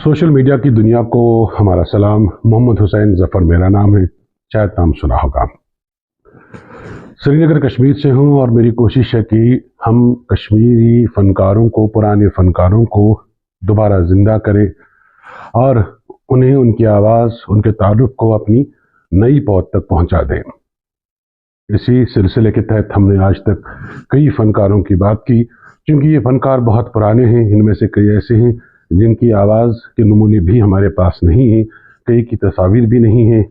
Social media की दुनिया को हमारा सलाम। मोहम्मद हुसैन जफ़र मेरा नाम है, शायद नाम सुना होगा। श्रीनगर कश्मीर से हूँ और मेरी कोशिश है कि हम कश्मीरी फ़नकारों को, पुराने फ़नकारों को दोबारा ज़िंदा करें और उन्हें उनकी आवाज़, उनके तारुफ़ को अपनी नई पौध तक पहुँचा दें। इसी सिलसिले के तहत हमने आज तक कई फ़नकारों की बात की, क्योंकि ये फ़नकार बहुत पुराने हैं। इनमें से कई ऐसे हैं जिनकी आवाज़ के नमूने भी हमारे पास नहीं हैं, कई की तस्वीर भी नहीं है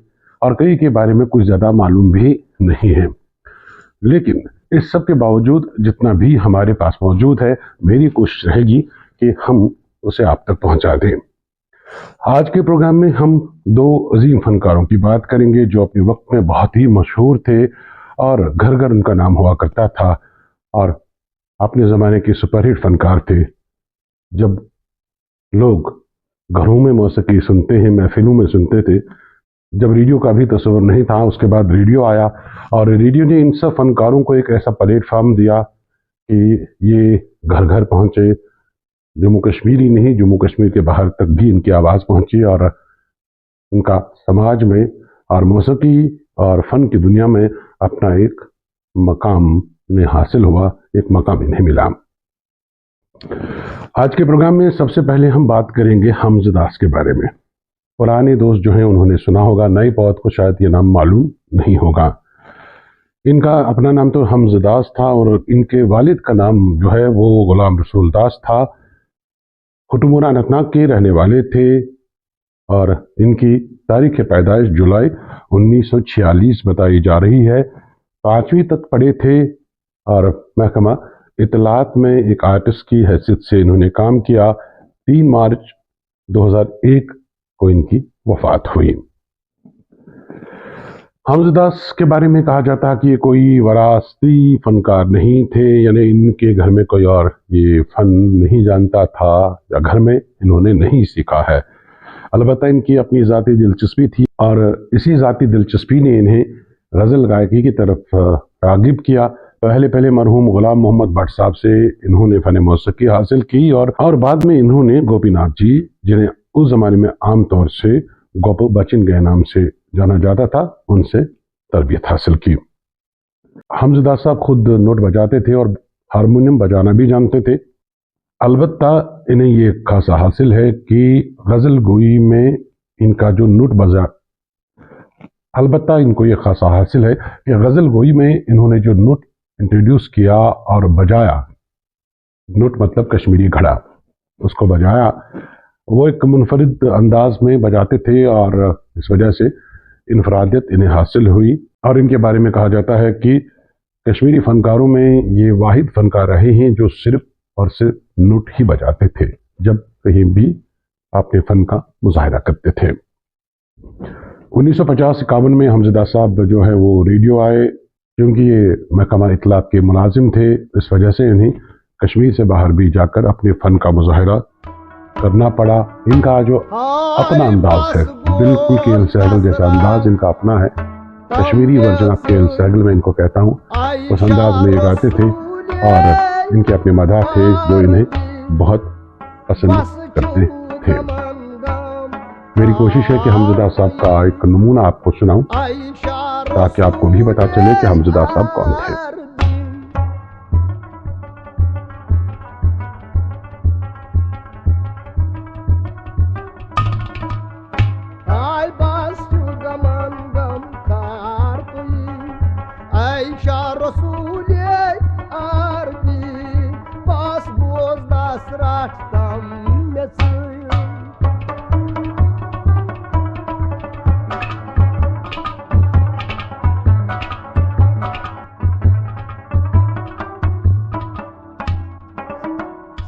और कई के बारे में कुछ ज़्यादा मालूम भी नहीं है। लेकिन इस सब के बावजूद जितना भी हमारे पास मौजूद है, मेरी कोशिश रहेगी कि हम उसे आप तक पहुंचा दें। आज के प्रोग्राम में हम दो अजीम फनकारों की बात करेंगे जो अपने वक्त में बहुत ही मशहूर थे और घर घर उनका नाम हुआ करता था और अपने ज़माने के सुपरहिट फनकार थे। जब लोग घरों में मौसीकी सुनते हैं, महफिलों में सुनते थे, जब रेडियो का भी तस्वर नहीं था, उसके बाद रेडियो आया और रेडियो ने इन सब फनकारों को एक ऐसा प्लेटफार्म दिया कि ये घर घर पहुँचे। जम्मू कश्मीर ही नहीं, जम्मू कश्मीर के बाहर तक भी इनकी आवाज़ पहुँची और इनका समाज में और मौसीकी और फ़न की दुनिया में अपना एक मकाम में हासिल हुआ, एक मकाम इन्हें मिला। आज के प्रोग्राम में सबसे पहले हम बात करेंगे हमज़दास के बारे में। पुराने दोस्त जो हैं उन्होंने सुना होगा, नई पौध को शायद ये नाम मालूम नहीं होगा। इनका अपना नाम तो हमज़दास था और इनके वालिद का नाम जो है वो गुलाम रसूल दास था। खुटमुरा अनंतनाग के रहने वाले थे और इनकी तारीख़ पैदाइश जुलाई 1946 बताई जा रही है। 5वीं तक पढ़े थे और महकमा इतलात में एक आर्टिस्ट की हैसियत से इन्होंने काम किया। 3 मार्च 2001 को इनकी वफ़ात हुई। हमज़दास के बारे में कहा जाता है कि ये कोई वरासती फ़नकार नहीं थे, यानी इनके घर में कोई और ये फ़न नहीं जानता था या घर में इन्होंने नहीं सीखा है। अलबत्ता इनकी अपनी ज़ाती दिलचस्पी थी और इसी ज़ाती दिलचस्पी ने इन्हें गज़ल गायकी की तरफ राग़िब किया। पहले मरहूम गुलाम मोहम्मद भट्ट साहब से इन्होंने फ़न मौसीकी हासिल की और बाद में इन्होंने गोपीनाथ जी, जिन्हें उस ज़माने में आम तौर से गोपो बचिन के नाम से जाना जाता था, उनसे तरबियत हासिल की। हमज़दास साहब खुद नोट बजाते थे और हारमोनियम बजाना भी जानते थे। अलबत्ता इन्हें ये खासा हासिल है कि गज़ल गोई में इनका जो नोट बजा अलबत्ता इनको ये खासा हासिल है कि गज़ल गोई में इन्होंने जो नोट इंट्रोड्यूस किया और बजाया, नोट मतलब कश्मीरी घड़ा, उसको बजाया, वो एक मुनफरिद अंदाज में बजाते थे और इस वजह से इनफरादियत इन्हें हासिल हुई। और इनके बारे में कहा जाता है कि कश्मीरी फ़नकारों में ये वाहिद फ़नकार रहे हैं जो सिर्फ और सिर्फ नोट ही बजाते थे जब कहीं भी अपने फ़न का मुज़ाहिरा करते थे। 1950-51 में हमज़दास साहब जो है वो रेडियो आए। क्योंकि ये महकमा इतलात के मुलाजिम थे, इस वजह से इन्हें कश्मीर से बाहर भी जाकर अपने फ़न का मुज़ाहिरा करना पड़ा। इनका जो अपना अंदाज़ है, बिल्कुल के सैगल जैसा अंदाज़ इनका अपना है। कश्मीरी वर्जन ऑफ के सैगल मैं इनको कहता हूँ, उस अंदाज में ये गाते थे और इनके अपने मदाह थे जो इन्हें बहुत पसंद करते थे। मेरी कोशिश है कि हमज़दास साहब का एक नमूना आपको सुनाऊं ताकि आपको भी पता चले कि हमज़दास साहब कौन थे।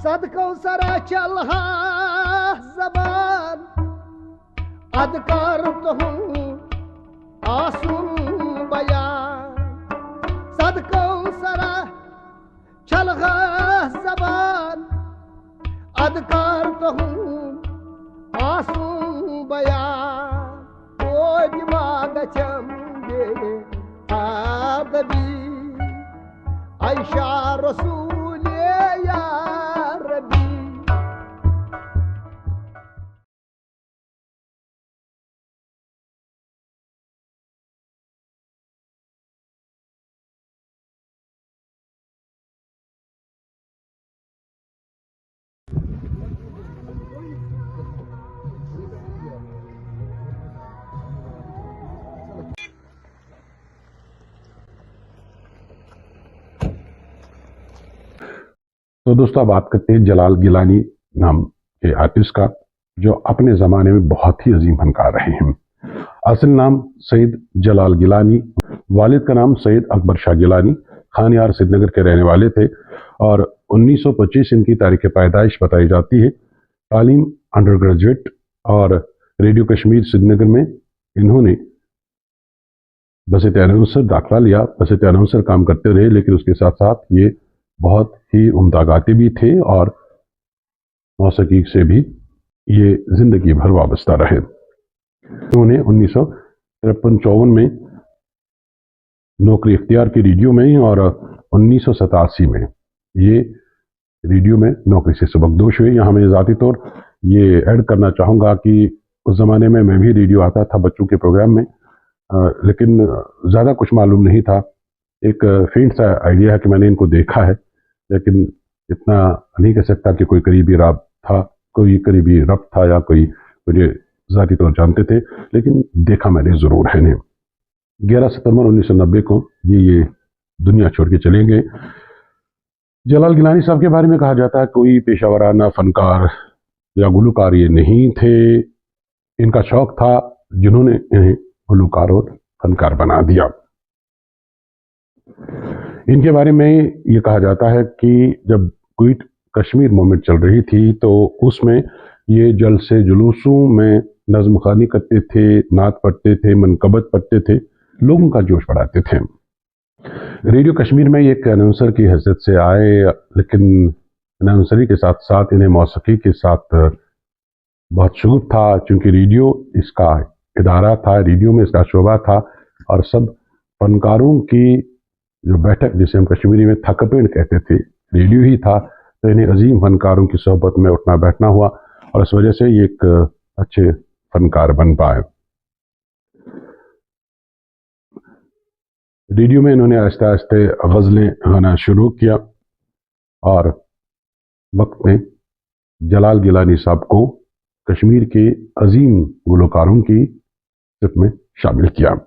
सदकों सरा चल ज़बान अदकार तो हूँ आसून बयान। सदकों सरा चल ज़बान अदकार तो हूँ आसून बयान। ओ दिमाग चमगे आदबी आयशा रसूल या तो दोस्तों अब बात करते हैं जलाल गिलानी नाम के आर्टिस्ट का, जो अपने ज़माने में बहुत ही अजीम फनकार रहे हैं। असल नाम सईद जलाल गिलानी, वालिद का नाम सईद अकबर शाह गिलानी, खानियार श्रीनगर के रहने वाले थे और 1925 इनकी तारीख पैदाइश बताई जाती है। तालीम अंडर ग्रेजुएट और रेडियो कश्मीर श्रीनगर में इन्होंने बसत अनाउंसर दाखिला लिया, बसत अनाउंसर काम करते रहे, लेकिन उसके साथ साथ ये बहुत ही उम्दा गाते भी थे और मौसीकी से भी ये जिंदगी भर वाबस्ता रहे। उन्होंने 1953-54 में नौकरी इख्तियार की रेडियो में और 1987 में ये रेडियो में नौकरी से सबकदोश हुए। यहाँ मैं ज़ाती तौर ये ऐड करना चाहूँगा कि उस ज़माने में मैं भी रेडियो आता था बच्चों के प्रोग्राम में, लेकिन ज़्यादा कुछ मालूम नहीं था। एक फेंट सा आइडिया है कि मैंने इनको देखा है, लेकिन इतना नहीं कह सकता कि कोई करीबी रब था या कोई मुझे ज़ाती तौर जानते थे, लेकिन देखा मैंने ज़रूर है इन्हें। 11 सितंबर 1990 को ये दुनिया छोड़ के चले गए। जलाल गिलानी साहब के बारे में कहा जाता है कोई पेशावराना फनकार या गुलकार ये नहीं थे। इनका शौक था जिन्होंने इन्हें गुलकार और फनकार बना दिया। इनके बारे में ये कहा जाता है कि जब क्विट कश्मीर मूवमेंट चल रही थी तो उसमें ये जलसे जुलूसों में नज़्म ख़वानी करते थे, नात पढ़ते थे, मनकबत पढ़ते थे, लोगों का जोश बढ़ाते थे। रेडियो कश्मीर में एक अनाउंसर की हैसियत से आए, लेकिन अनाउंसरी के साथ साथ इन्हें मौसीकी के साथ बहुत शौक था, चूँकि रेडियो इसका इदारा था, रेडियो में इसका शोबा था और सब फनकारों की जो बैठक जिसे हम कश्मीरी में थकपेंट कहते थे, रेडियो ही था। तो इन्हें अजीम फनकारों की सोहबत में उठना बैठना हुआ और इस वजह से ये एक अच्छे फनकार बन पाए। रेडियो में इन्होंने आहिस्ते आहिस्ते गज़लें गाना शुरू किया और वक्त में जलाल गिलानी साहब को कश्मीर के अजीम गुलकारों की सिफ में शामिल किया।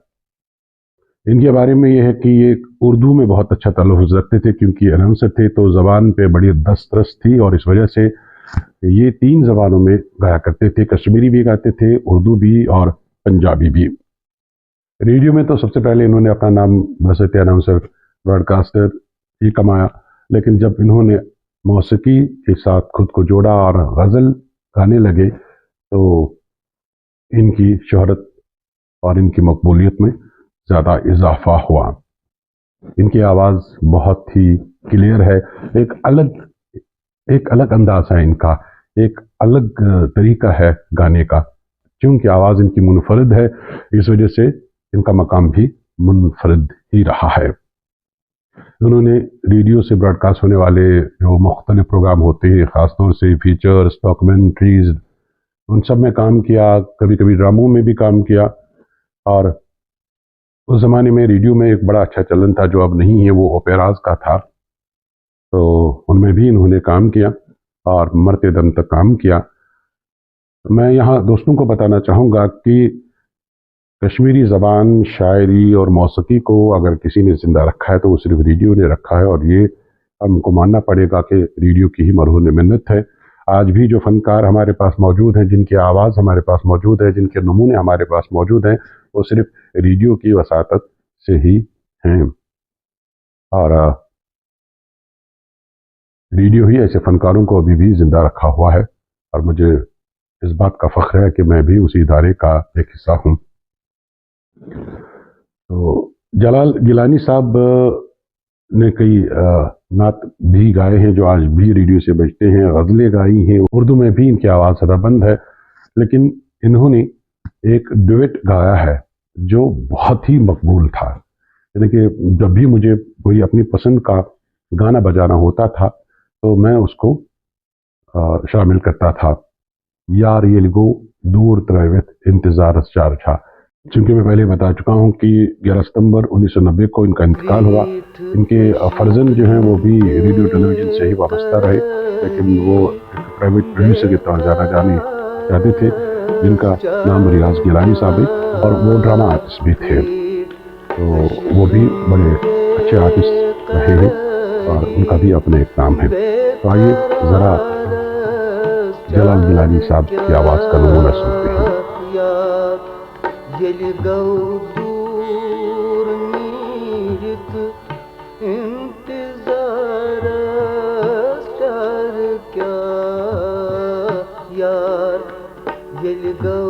इनके बारे में यह है कि ये उर्दू में बहुत अच्छा तलफ़्ज़ रखते थे, क्योंकि अनाउंसर थे तो ज़बान पे बड़ी दस्तरस थी और इस वजह से ये 3 ज़बानों में गाया करते थे, कश्मीरी भी गाते थे, उर्दू भी और पंजाबी भी। रेडियो में तो सबसे पहले इन्होंने अपना नाम बसत अनाउंसर ब्रॉडकास्टर ही कमाया, लेकिन जब इन्होंने मौसीकी के साथ खुद को जोड़ा और गज़ल गाने लगे तो इनकी शोहरत और इनकी मकबूलियत में ज़्यादा इजाफा हुआ। इनकी आवाज़ बहुत ही क्लियर है, एक अलग अंदाज है इनका, एक अलग तरीका है गाने का। क्योंकि आवाज़ इनकी मुनफरद है, इस वजह से इनका मकाम भी मुनफरद ही रहा है। उन्होंने रेडियो से ब्रॉडकास्ट होने वाले जो मुख्तलिफ प्रोग्राम होते हैं, ख़ासतौर से फीचर्स, डॉक्यूमेंट्रीज, उन सब में काम किया, कभी कभी ड्रामों में भी काम किया। और उस ज़माने में रेडियो में एक बड़ा अच्छा चलन था जो अब नहीं है, वो ओपेराज का था, तो उनमें भी इन्होंने काम किया और मरते दम तक काम किया। मैं यहाँ दोस्तों को बताना चाहूँगा कि कश्मीरी ज़बान, शायरी और मौसीकी को अगर किसी ने ज़िंदा रखा है तो वो सिर्फ रेडियो ने रखा है, और ये हमको मानना पड़ेगा कि रेडियो की ही मरहून मिन्नत है। आज भी जो फनकार हमारे पास मौजूद हैं, जिनकी आवाज़ हमारे पास मौजूद है, जिनके नमूने हमारे पास मौजूद हैं, वो सिर्फ रेडियो की वसातत से ही हैं। और रेडियो ही ऐसे फनकारों को अभी भी ज़िंदा रखा हुआ है और मुझे इस बात का फ़ख्र है कि मैं भी उसी इदारे का एक हिस्सा हूँ। तो जलाल गिलानी साहब ने कई नात भी गाए हैं जो आज भी रेडियो से बजते हैं, गज़लें गाई हैं, उर्दू में भी इनकी आवाज़ सदाबंद है। लेकिन इन्होंने एक डुएट गाया है जो बहुत ही मकबूल था, यानी कि जब भी मुझे कोई अपनी पसंद का गाना बजाना होता था तो मैं उसको शामिल करता था। यार ये लिगो दूर त्रैवत इंतज़ार चार छा। चूँकि मैं पहले बता चुका हूँ कि 11 सितंबर 1990 को इनका इंतकाल हुआ। इनके फर्जंद जो हैं वो भी रेडियो टेलीविज़न से ही वाबस्ता रहे, लेकिन वो एक प्राइवेट प्रोड्यूसर के तौर जाना जाने चाहते थे, जिनका नाम रियाज गिलानी साहब है और वो ड्रामा आर्टिस्ट भी थे। तो वो भी बड़े अच्छे आर्टिस्ट रहे हैं और उनका भी अपना एक नाम है। तो आइए जरा जलाल गिलानी साहब की आवाज का नमूना सुनते हैं। येली गौ दूर नीरित इंतजार क्या यार, येली गौ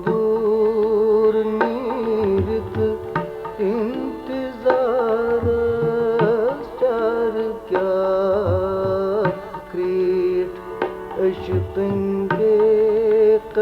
दूर नीरित इंतजार क्या क्रीट अशुतन बेकरारी।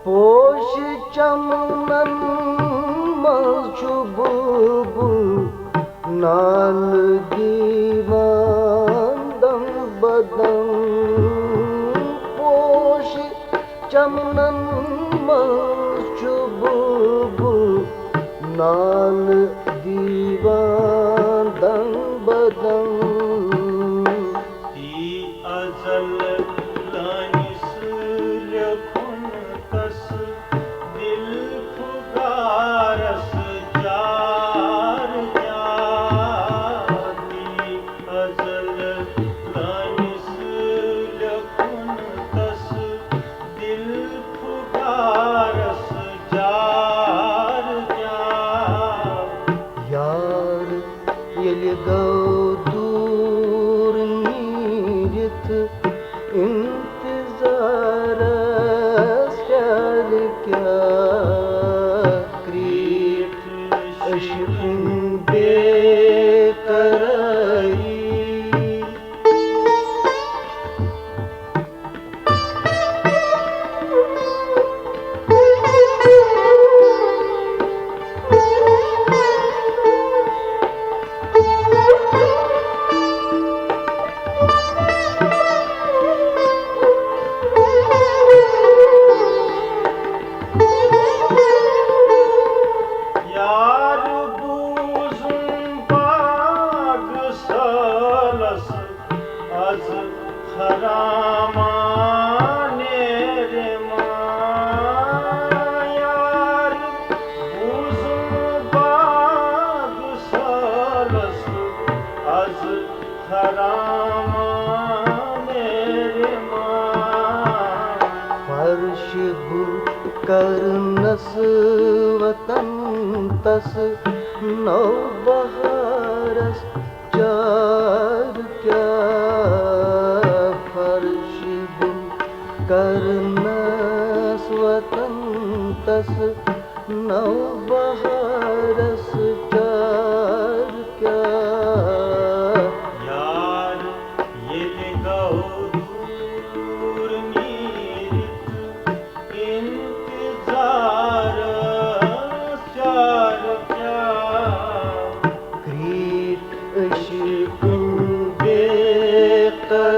पोश चमनन मशुबुब नाल दीवानदम बदन। पोश चमनन मशुबुब नाल दीवानदम बदन। येली गौ दूर नीरित इंतजार क्या क्रीट अशुन बेकरारी। फर्श गुल करनस वतन तस नौ बहारस चार क्या फर्श गुल करनस वतन तस नौ बहारस चार क्या यार ये गौ दूर नीरित इंतजार चार क्या क्रीट अशुन बेकरारी।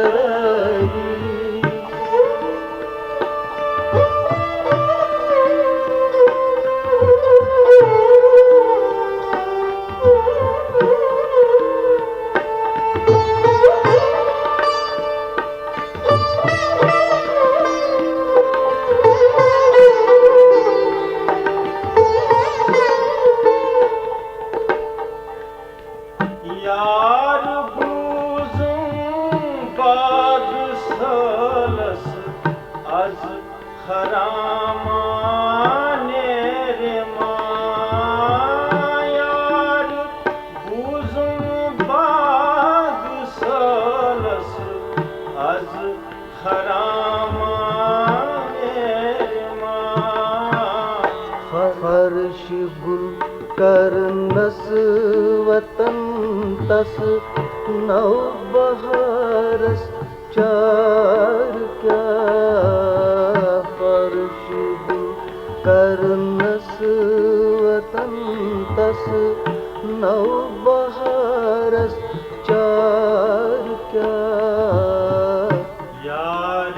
करनस वतन तस नौ बहारस चार क्या फर्श गुल करनस वतन तस नौ बहारस चार क्या यार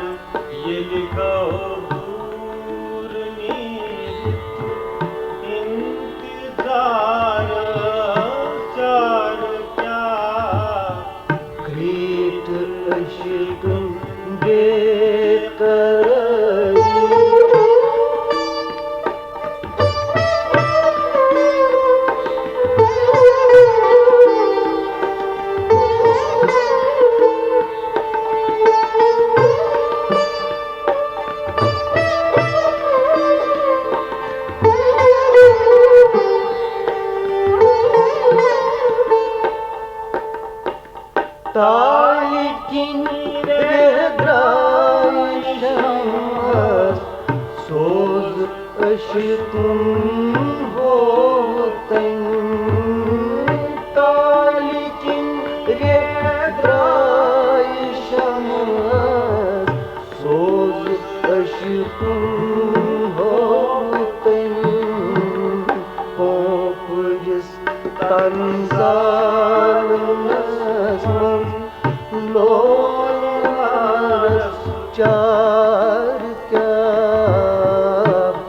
ये लिखाओ दूर नीरत इंतजार चार क्या ग्रीट अशिक बेकरारी तालिकिन बेद्राइशमस सोज अशिकुन होतन तालिकिन बेद्राइशमस सोज अशिकुन होतन पोपुलिस तंजालनस लोलारस चार क्या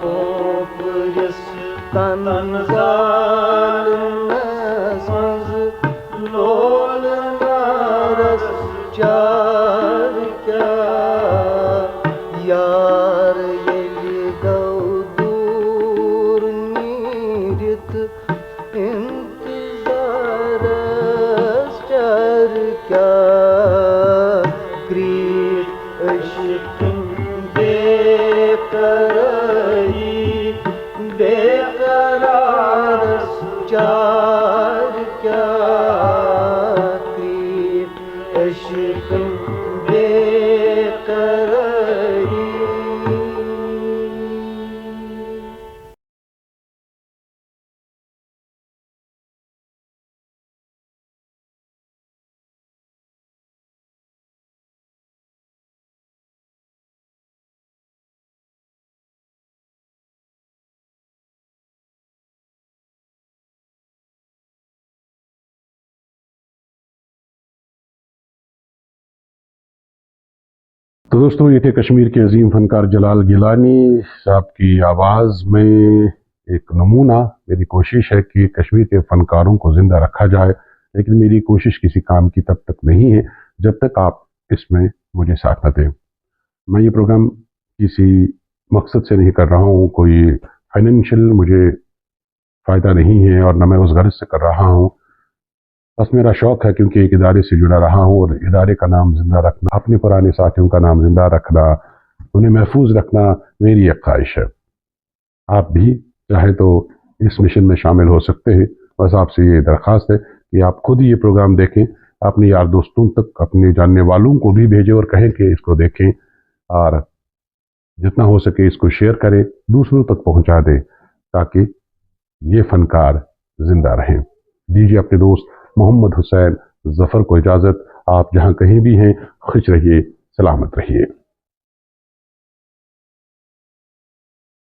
पोपुलिस तंजालनस लोलारस चार क्या यार येली दूर नीरत इंतजारस चार क्या ग्रीट अशिकिन बेकरारी बेकरारस चार क्या ग्रीट अशिकिन बेकरारी तो दोस्तों, ये थे कश्मीर के अजीम फनकार जलाल गिलानी साहब की आवाज़ में एक नमूना। मेरी कोशिश है कि कश्मीर के फ़नकारों को ज़िंदा रखा जाए, लेकिन मेरी कोशिश किसी काम की तब तक नहीं है जब तक आप इसमें मुझे साथ न दें। मैं ये प्रोग्राम किसी मकसद से नहीं कर रहा हूँ, कोई फाइनेंशियल मुझे फ़ायदा नहीं है और न मैं उस गर्ज से कर रहा हूँ। बस मेरा शौक़ है, क्योंकि एक इदारे से जुड़ा रहा हूँ और इदारे का नाम ज़िंदा रखना, अपने पुराने साथियों का नाम ज़िंदा रखना, उन्हें महफूज रखना मेरी एक ख्वाहिश है। आप भी चाहे तो इस मिशन में शामिल हो सकते हैं। बस आपसे ये दरख्वास्त है कि आप खुद ही ये प्रोग्राम देखें, अपने यार दोस्तों तक, अपने जानने वालों को भी भेजें और कहें कि इसको देखें, और जितना हो सके इसको शेयर करें, दूसरों तक पहुँचा दें, ताकि ये फ़नकार ज़िंदा रहें। दीजिए अपने दोस्त मोहम्मद हुसैन ज़फ़र को इजाज़त। आप जहाँ कहीं भी हैं खुश रहिए, सलामत रहिए।